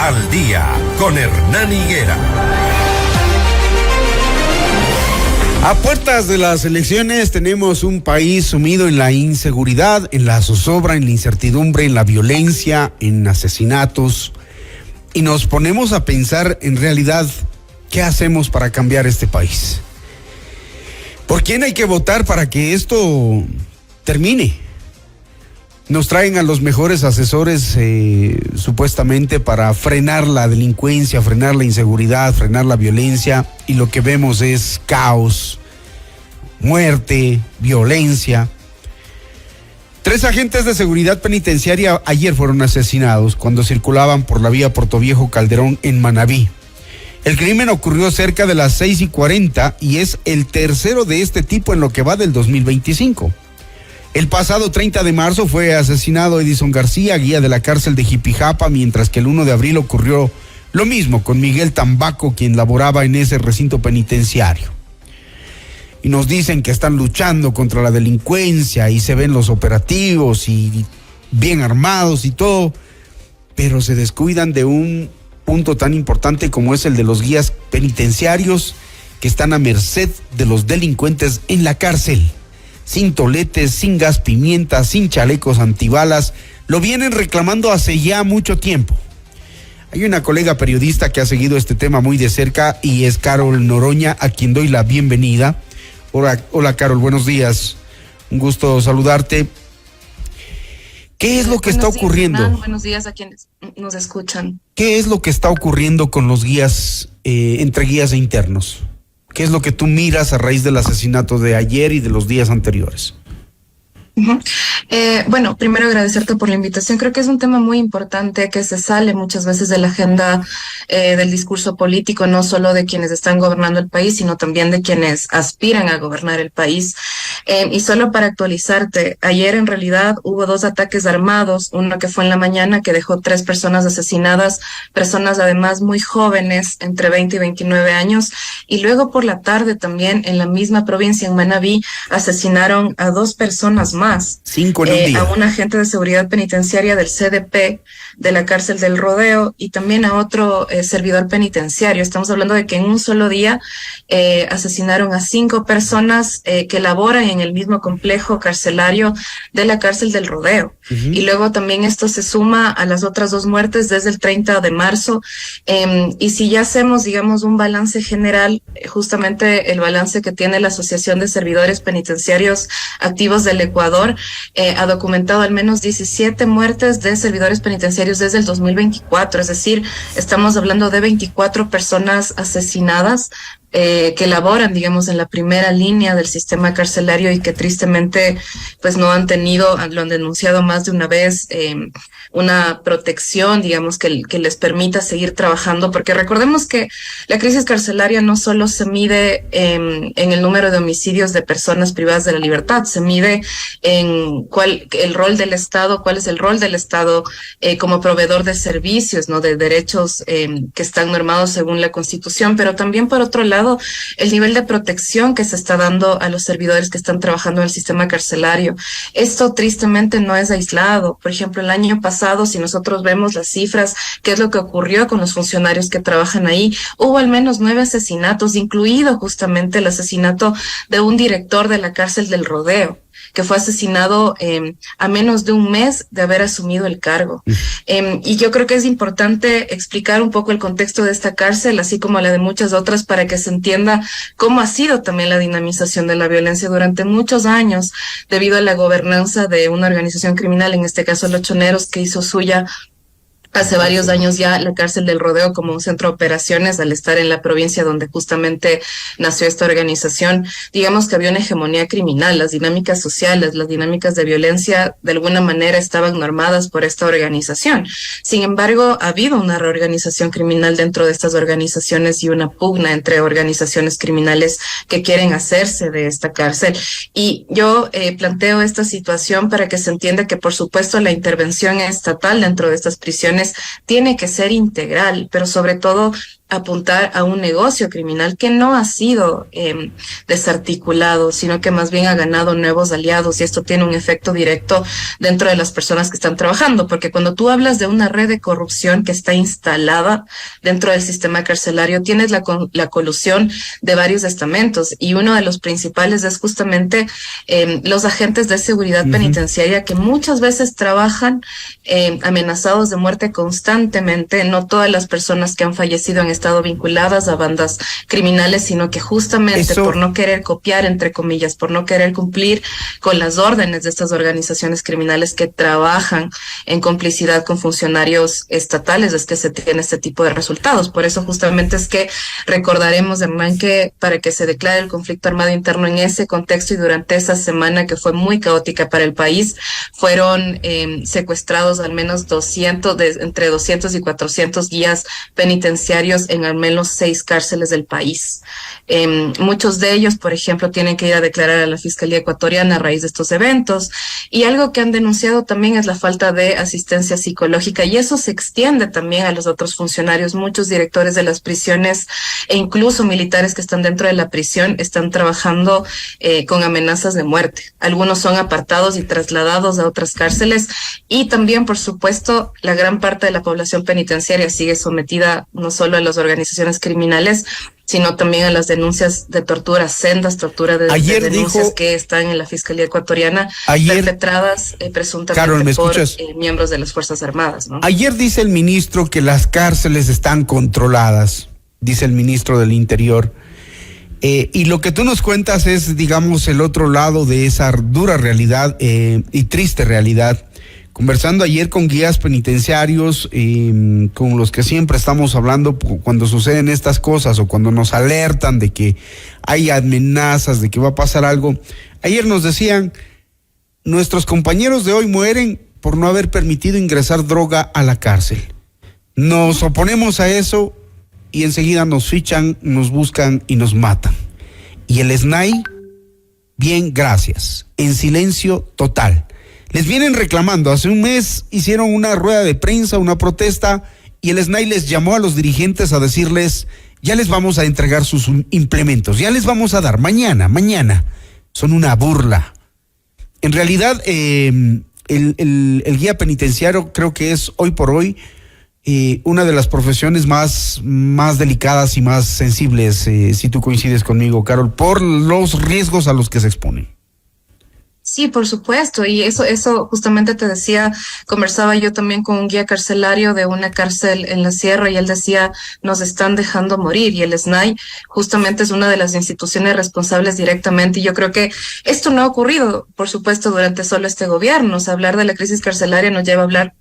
al Día con Hernán Higuera. A puertas de las elecciones tenemos un país sumido en la inseguridad, en la zozobra, en la incertidumbre, en la violencia, en asesinatos. Y nos ponemos a pensar en realidad, ¿qué hacemos para cambiar este país? ¿Por quién hay que votar para que esto termine? Nos traen a los mejores asesores supuestamente para frenar la delincuencia, frenar la inseguridad, frenar la violencia, y lo que vemos es caos, muerte, violencia. 3 agentes de seguridad penitenciaria ayer fueron asesinados cuando circulaban por la vía Portoviejo Calderón en Manabí. El crimen ocurrió cerca de las 6:40 y es el tercero de este tipo en lo que va del 2025. El pasado 30 de marzo fue asesinado Edison García, guía de la cárcel de Jipijapa, mientras que el 1 de abril ocurrió lo mismo con Miguel Tambaco, quien laboraba en ese recinto penitenciario. Y nos dicen que están luchando contra la delincuencia y se ven los operativos y bien armados y todo, pero se descuidan de un punto tan importante como es el de los guías penitenciarios, que están a merced de los delincuentes en la cárcel. Sin toletes, sin gas pimienta, sin chalecos antibalas, lo vienen reclamando hace ya mucho tiempo. Hay una colega periodista que ha seguido este tema muy de cerca y es Carol Noroña, a quien doy la bienvenida. Hola Carol, buenos días, un gusto saludarte. ¿Qué es lo que está ocurriendo? Hernán, buenos días a quienes nos escuchan. ¿Qué es lo que está ocurriendo con los guías, entre guías e internos? ¿Qué es lo que tú miras a raíz del asesinato de ayer y de los días anteriores? Bueno, primero agradecerte por la invitación. Creo que es un tema muy importante que se sale muchas veces de la agenda del discurso político, no solo de quienes están gobernando el país, sino también de quienes aspiran a gobernar el país. Y solo para actualizarte, ayer en realidad hubo 2 ataques armados, uno que fue en la mañana que dejó 3 personas asesinadas, personas además muy jóvenes, entre 20 y 29 años, y luego por la tarde también en la misma provincia, en Manabí, asesinaron a 2 personas más. 5 en un día. A un agente de seguridad penitenciaria del CDP de la cárcel del Rodeo y también a otro servidor penitenciario. Estamos hablando de que en un solo día asesinaron a 5 personas que laboran en el mismo complejo carcelario de la cárcel del Rodeo. Y luego también esto se suma a las otras 2 muertes desde el 30 de marzo. Y si ya hacemos, digamos, un balance general, justamente el balance que tiene la Asociación de Servidores Penitenciarios Activos del Ecuador, ha documentado al menos 17 muertes de servidores penitenciarios desde el 2024, es decir, estamos hablando de 24 personas asesinadas que laboran, digamos, en la primera línea del sistema carcelario y que tristemente pues no han tenido, lo han denunciado más de una vez, una protección, digamos, que les permita seguir trabajando, porque recordemos que la crisis carcelaria no solo se mide en el número de homicidios de personas privadas de la libertad, se mide en cuál es el rol del Estado como proveedor de servicios, ¿no? De derechos que están normados según la Constitución, pero también por otro lado el nivel de protección que se está dando a los servidores que están trabajando en el sistema carcelario. Esto tristemente no es aislado. Por ejemplo, el año pasado, si nosotros vemos las cifras, qué es lo que ocurrió con los funcionarios que trabajan ahí, hubo al menos 9 asesinatos, incluido justamente el asesinato de un director de la cárcel del Rodeo, que fue asesinado a menos de un mes de haber asumido el cargo. Y yo creo que es importante explicar un poco el contexto de esta cárcel, así como la de muchas otras, para que se entienda cómo ha sido también la dinamización de la violencia durante muchos años, debido a la gobernanza de una organización criminal, en este caso Los Choneros, que hizo suya hace varios años ya la cárcel del Rodeo como un centro de operaciones, al estar en la provincia donde justamente nació esta organización. Digamos que había una hegemonía criminal, las dinámicas sociales, las dinámicas de violencia de alguna manera estaban normadas por esta organización. Sin embargo, ha habido una reorganización criminal dentro de estas organizaciones y una pugna entre organizaciones criminales que quieren hacerse de esta cárcel. Y yo planteo esta situación para que se entienda que, por supuesto, la intervención estatal dentro de estas prisiones tiene que ser integral, pero sobre todo apuntar a un negocio criminal que no ha sido desarticulado, sino que más bien ha ganado nuevos aliados, y esto tiene un efecto directo dentro de las personas que están trabajando, porque cuando tú hablas de una red de corrupción que está instalada dentro del sistema carcelario, tienes la colusión de varios estamentos, y uno de los principales es justamente los agentes de seguridad penitenciaria, que muchas veces trabajan amenazados de muerte constantemente. No todas las personas que han fallecido han estado vinculadas a bandas criminales, sino que justamente por no querer copiar, entre comillas, por no querer cumplir con las órdenes de estas organizaciones criminales que trabajan en complicidad con funcionarios estatales, es que se tiene este tipo de resultados. Por eso justamente es que recordaremos, Hernán, que para que se declare el conflicto armado interno en ese contexto y durante esa semana que fue muy caótica para el país, fueron secuestrados al menos entre 200 y 400 guías penitenciarios en al menos 6 cárceles del país. Muchos de ellos, por ejemplo, tienen que ir a declarar a la Fiscalía Ecuatoriana a raíz de estos eventos, y algo que han denunciado también es la falta de asistencia psicológica, y eso se extiende también a los otros funcionarios. Muchos directores de las prisiones e incluso militares que están dentro de la prisión están trabajando con amenazas de muerte. Algunos son apartados y trasladados a otras cárceles, y también, por supuesto, la gran parte de la población penitenciaria sigue sometida no solo a las organizaciones criminales, sino también a las denuncias de tortura, sendas tortura de denuncias que están en la Fiscalía Ecuatoriana, perpetradas presuntamente Carol, por miembros de las Fuerzas Armadas, ¿no? Ayer dice el ministro que las cárceles están controladas, dice el ministro del Interior, y lo que tú nos cuentas es, digamos, el otro lado de esa dura realidad y triste realidad. Conversando ayer con guías penitenciarios, con los que siempre estamos hablando cuando suceden estas cosas o cuando nos alertan de que hay amenazas, de que va a pasar algo. Ayer nos decían, nuestros compañeros de hoy mueren por no haber permitido ingresar droga a la cárcel. Nos oponemos a eso y enseguida nos fichan, nos buscan y nos matan. Y el SNAI, bien, gracias, en silencio total. Les vienen reclamando, hace un mes hicieron una rueda de prensa, una protesta, y el SNAI les llamó a los dirigentes a decirles, ya les vamos a entregar sus implementos, ya les vamos a dar, mañana. Son una burla. En realidad, el guía penitenciario creo que es hoy por hoy una de las profesiones más delicadas y más sensibles, si tú coincides conmigo, Carol, por los riesgos a los que se exponen. Sí, por supuesto, y eso justamente te decía, conversaba yo también con un guía carcelario de una cárcel en la sierra, y él decía, nos están dejando morir, y el SNAI justamente es una de las instituciones responsables directamente, y yo creo que esto no ha ocurrido, por supuesto, durante solo este gobierno. O sea, hablar de la crisis carcelaria nos lleva a hablar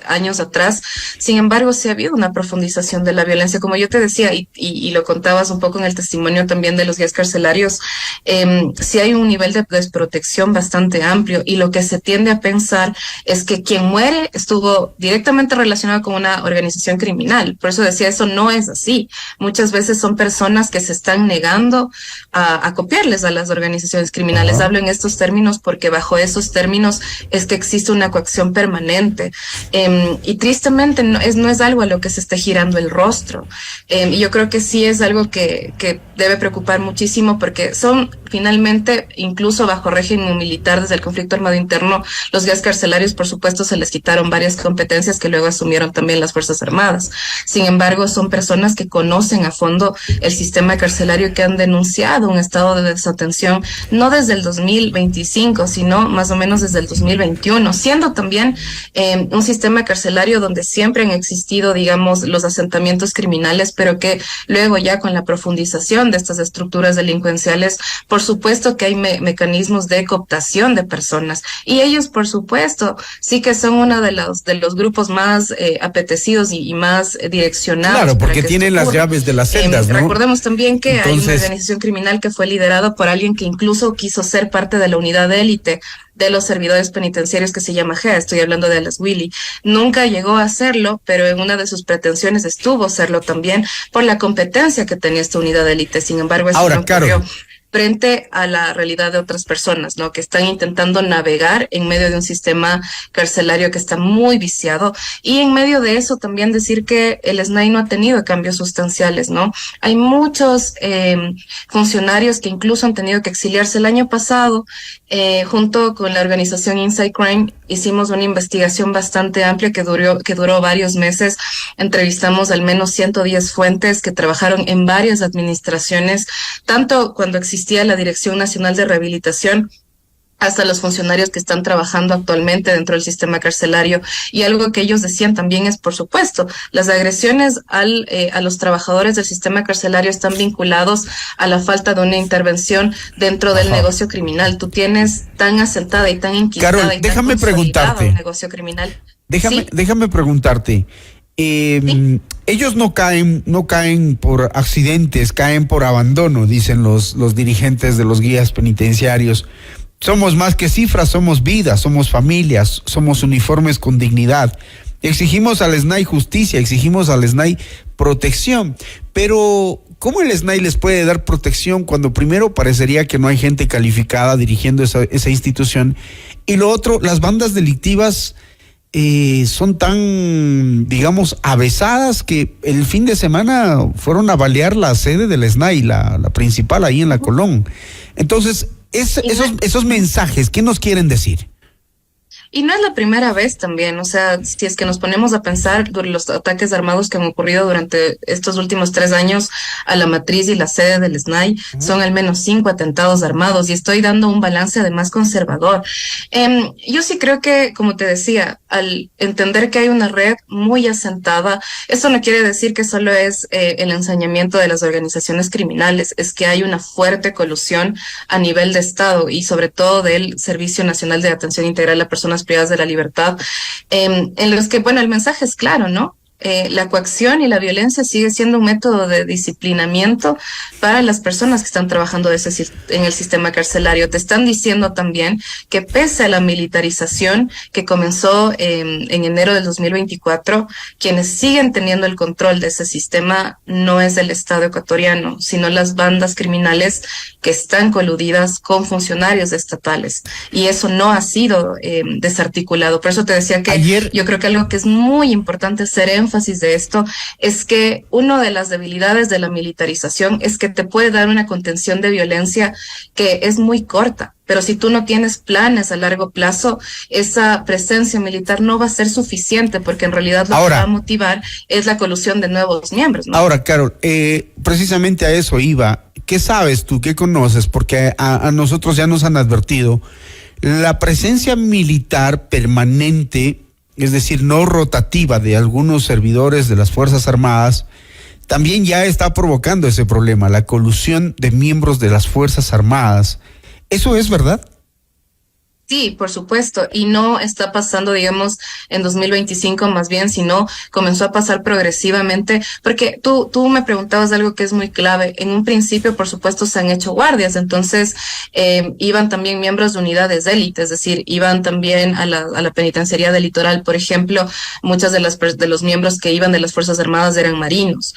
años atrás. Sin embargo, sí ha habido una profundización de la violencia, como yo te decía, y lo contabas un poco en el testimonio también de los guías carcelarios. Sí hay un nivel de desprotección bastante amplio, y lo que se tiende a pensar es que quien muere estuvo directamente relacionado con una organización criminal. Por eso decía, eso no es así. Muchas veces son personas que se están negando a copiarles a las organizaciones criminales. Hablo en estos términos porque bajo esos términos es que existe una coacción permanente. Y tristemente no es algo a lo que se esté girando el rostro. Y yo creo que sí es algo que debe preocupar muchísimo, porque son finalmente, incluso bajo régimen militar desde el conflicto armado interno, los guías carcelarios, por supuesto, se les quitaron varias competencias que luego asumieron también las Fuerzas Armadas. Sin embargo, son personas que conocen a fondo el sistema carcelario, que han denunciado un estado de desatención, no desde el 2025, sino más o menos desde el 2021, siendo también un sistema carcelario donde siempre han existido, digamos, los asentamientos criminales, pero que luego ya con la profundización de estas estructuras delincuenciales, por supuesto que hay mecanismos de cooptación de personas, y ellos, por supuesto, sí que son uno de los grupos más apetecidos y más direccionados. Claro, porque tienen las llaves de las celdas, ¿no? Recordemos también que hay una organización criminal que fue liderada por alguien que incluso quiso ser parte de la unidad de élite de los servidores penitenciarios, que se llama GEA, estoy hablando de Alas Willy. Nunca llegó a hacerlo, pero en una de sus pretensiones estuvo serlo también por la competencia que tenía esta unidad de élite. Sin embargo, eso no ocurrió. frente a la realidad de otras personas, ¿no? Que están intentando navegar en medio de un sistema carcelario que está muy viciado. Y en medio de eso también decir que el SNAI no ha tenido cambios sustanciales, ¿no? Hay muchos funcionarios que incluso han tenido que exiliarse. El año pasado, junto con la organización Inside Crime, hicimos una investigación bastante amplia que duró varios meses. Entrevistamos al menos 110 fuentes que trabajaron en varias administraciones, tanto cuando existía la Dirección Nacional de Rehabilitación hasta los funcionarios que están trabajando actualmente dentro del sistema carcelario. Y algo que ellos decían también es, por supuesto, las agresiones a los trabajadores del sistema carcelario están vinculados a la falta de una intervención dentro del negocio criminal. Tú tienes tan asentada y tan inquistada Carol, y tan consolidado un negocio criminal. Déjame preguntarte. Sí. Ellos no caen por accidentes, caen por abandono, dicen los dirigentes de los guías penitenciarios. Somos más que cifras, somos vidas, somos familias, somos uniformes con dignidad. Exigimos al SNAI justicia, exigimos al SNAI protección. Pero, ¿cómo el SNAI les puede dar protección cuando primero parecería que no hay gente calificada dirigiendo esa institución? Y lo otro, las bandas delictivas son tan, digamos, avesadas que el fin de semana fueron a balear la sede del SNAI, la principal ahí en la Colón. Entonces, esos mensajes, ¿qué nos quieren decir? Y no es la primera vez también, o sea, si es que nos ponemos a pensar los ataques armados que han ocurrido durante estos últimos 3 años a la matriz y la sede del SNAI, son al menos 5 atentados armados, y estoy dando un balance además conservador. Yo sí creo que, como te decía, al entender que hay una red muy asentada, eso no quiere decir que solo es el ensañamiento de las organizaciones criminales, es que hay una fuerte colusión a nivel de Estado y sobre todo del Servicio Nacional de Atención Integral a Personas Privadas de la Libertad, en los que, bueno, el mensaje es claro, ¿no? La coacción y la violencia sigue siendo un método de disciplinamiento para las personas que están trabajando en el sistema carcelario. Te están diciendo también que pese a la militarización que comenzó en enero del 2024, quienes siguen teniendo el control de ese sistema no es el Estado ecuatoriano, sino las bandas criminales que están coludidas con funcionarios estatales. Y eso no ha sido desarticulado. Por eso te decía que yo creo que algo que es muy importante hacer énfasis de esto es que una de las debilidades de la militarización es que te puede dar una contención de violencia que es muy corta. Pero si tú no tienes planes a largo plazo, esa presencia militar no va a ser suficiente, porque en realidad lo que va a motivar es la colusión de nuevos miembros, ¿no? Ahora, Carol, precisamente a eso iba. ¿Qué sabes tú? ¿Qué conoces? Porque a nosotros ya nos han advertido la presencia militar permanente, es decir, no rotativa, de algunos servidores de las Fuerzas Armadas, también ya está provocando ese problema, la colusión de miembros de las Fuerzas Armadas. ¿Eso es verdad? Sí, por supuesto, y no está pasando, digamos, en 2025 más bien, sino comenzó a pasar progresivamente, porque tú me preguntabas algo que es muy clave. En un principio, por supuesto, se han hecho guardias, entonces iban también miembros de unidades de élite, es decir, iban también a la penitenciaría del litoral, por ejemplo. Muchas de los miembros que iban de las Fuerzas Armadas eran marinos,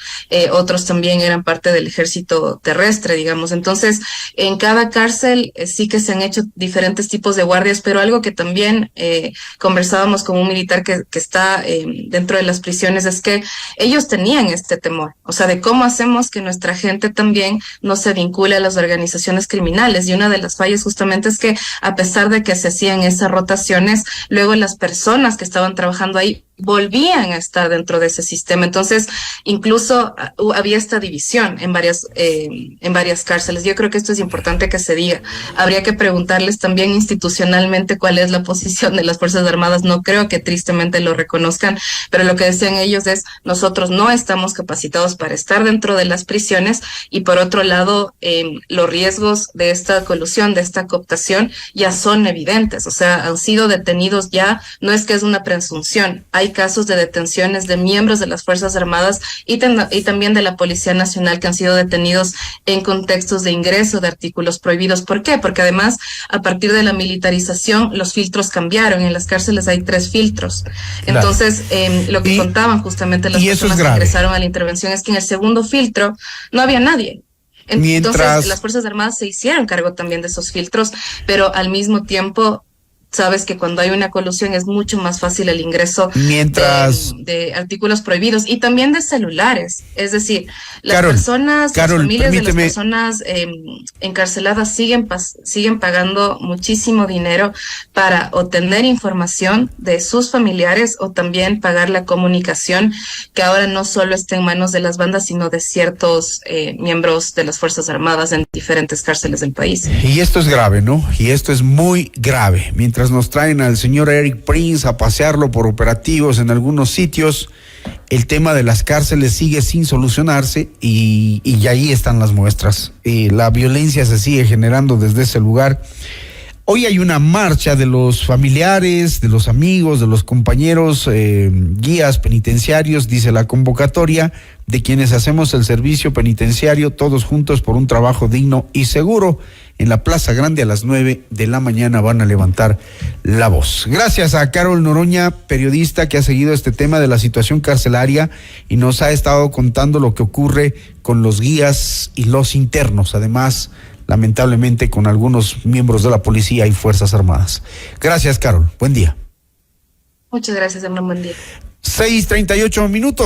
otros también eran parte del ejército terrestre, digamos. Entonces, en cada cárcel sí que se han hecho diferentes tipos de guardias, pero algo que también conversábamos con un militar que está dentro de las prisiones es que ellos tenían este temor, o sea, de cómo hacemos que nuestra gente también no se vincule a las organizaciones criminales. Y una de las fallas justamente es que, a pesar de que se hacían esas rotaciones, luego las personas que estaban trabajando ahí volvían a estar dentro de ese sistema. Entonces, incluso había esta división en varias cárceles. Yo creo que esto es importante que se diga. Habría que preguntarles también institucionalmente cuál es la posición de las Fuerzas Armadas. No creo que tristemente lo reconozcan, pero lo que decían ellos es: nosotros no estamos capacitados para estar dentro de las prisiones, y por otro lado, los riesgos de esta colusión, de esta cooptación, ya son evidentes. O sea, han sido detenidos ya, no es que es una presunción. Hay casos de detenciones de miembros de las Fuerzas Armadas y también de la Policía Nacional que han sido detenidos en contextos de ingreso de artículos prohibidos. ¿Por qué? Porque además, a partir de la militarización, los filtros cambiaron. En las cárceles hay 3 filtros. Entonces, lo que contaban justamente las personas que ingresaron a la intervención es que en el segundo filtro no había nadie. Entonces, Mientras- las Fuerzas Armadas se hicieron cargo también de esos filtros, pero al mismo tiempo, sabes que cuando hay una colusión es mucho más fácil el ingreso Mientras- de artículos prohibidos y también de celulares. Es decir, las Carol, personas, Carol, las familias de las permíteme- personas encarceladas siguen pagando muchísimo dinero para obtener información de sus familiares o también pagar la comunicación, que ahora no solo está en manos de las bandas, sino de ciertos miembros de las Fuerzas Armadas en diferentes cárceles del país. Y esto es grave, ¿no? Y esto es muy grave. Mientras nos traen al señor Eric Prince a pasearlo por operativos en algunos sitios, el tema de las cárceles sigue sin solucionarse y ahí están las muestras. La violencia se sigue generando desde ese lugar. Hoy hay una marcha de los familiares, de los amigos, de los compañeros guías penitenciarios, dice la convocatoria, de quienes hacemos el servicio penitenciario todos juntos por un trabajo digno y seguro. En la Plaza Grande a las 9 de la mañana van a levantar la voz. Gracias a Carol Noroña, periodista que ha seguido este tema de la situación carcelaria y nos ha estado contando lo que ocurre con los guías y los internos, además, lamentablemente, con algunos miembros de la policía y Fuerzas Armadas. Gracias, Carol. Buen día. Muchas gracias, Hernán. Buen día. 6:38 minutos.